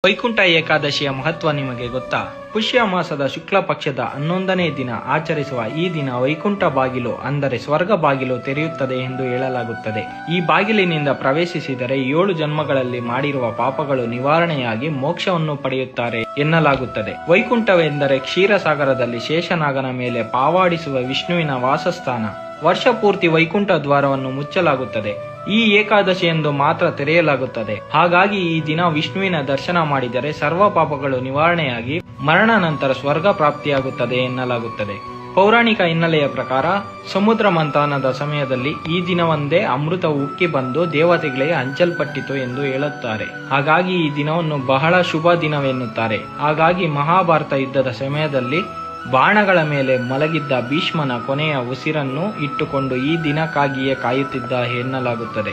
ವೈಕುಂಠ ಏಕಾದಶಿಯ ಮಹತ್ವ ನಿಮಗೆ ಗೊತ್ತಾ? ಪುಷ್ಯ ಮಾಸದ ಶುಕ್ಲ ಪಕ್ಷದ 11ನೇ ದಿನ ಆಚರಿಸುವ ಈ ದಿನ ವೈಕುಂಠ ಬಾಗಿಲು ಅಂದರೆ ಸ್ವರ್ಗ ಬಾಗಿಲು ತೆರೆಯುತ್ತದೆ ಎಂದು ಹೇಳಲಾಗುತ್ತದೆ. ಈ ಬಾಗಿಲಿನಿಂದ ಪ್ರವೇಶಿಸಿದರೆ 7 ಜನ್ಮಗಳಲ್ಲಿ ಮಾಡಿರುವ ಪಾಪಗಳು ನಿವಾರಣೆಯಾಗಿ ಮೋಕ್ಷವನ್ನು ಪಡೆಯುತ್ತಾರೆ ಎನ್ನಲಾಗುತ್ತದೆ. ವೈಕುಂಠವೆಂದರೆ ಕ್ಷೀರಸಾಗರದಲ್ಲಿ ಶೇಷನಾಗನ ಮೇಲೆ ಪಾವಾಡಿಸುವ ವಿಷ್ಣುವಿನ ವಾಸಸ್ಥಾನ. ವರ್ಷ ಪೂರ್ತಿ ವೈಕುಂಠ ದ್ವಾರವನ್ನು ಮುಚ್ಚಲಾಗುತ್ತದೆ. ಈ ಏಕಾದಶಿಯಂದು ಮಾತ್ರ ತೆರೆಯಲಾಗುತ್ತದೆ. ಹಾಗಾಗಿ ಈ ದಿನ ವಿಷ್ಣುವಿನ ದರ್ಶನ ಮಾಡಿದರೆ ಸರ್ವ ಪಾಪಗಳು ನಿವಾರಣೆಯಾಗಿ ಮರಣ ನಂತರ ಸ್ವರ್ಗ ಪ್ರಾಪ್ತಿಯಾಗುತ್ತದೆ ಎನ್ನಲಾಗುತ್ತದೆ. ಪೌರಾಣಿಕ ಹಿನ್ನೆಲೆಯ ಪ್ರಕಾರ ಸಮುದ್ರ ಮಂಥನದ ಸಮಯದಲ್ಲಿ ಈ ದಿನವೊಂದೇ ಅಮೃತ ಉಕ್ಕಿ ಬಂದು ದೇವತೆಗಳಿಗೆ ಹಂಚಲ್ಪಟ್ಟಿತು ಎಂದು ಹೇಳುತ್ತಾರೆ. ಹಾಗಾಗಿ ಈ ದಿನವನ್ನು ಬಹಳ ಶುಭ ದಿನವೆನ್ನುತ್ತಾರೆ. ಹಾಗಾಗಿ ಮಹಾಭಾರತ ಯುದ್ಧದ ಸಮಯದಲ್ಲಿ ಬಾಣಗಳ ಮೇಲೆ ಮಲಗಿದ್ದ ಭೀಷ್ಮನ ಕೊನೆಯ ಉಸಿರನ್ನು ಇಟ್ಟುಕೊಂಡು ಈ ದಿನಕ್ಕಾಗಿಯೇ ಕಾಯುತ್ತಿದ್ದ ಎನ್ನಲಾಗುತ್ತದೆ.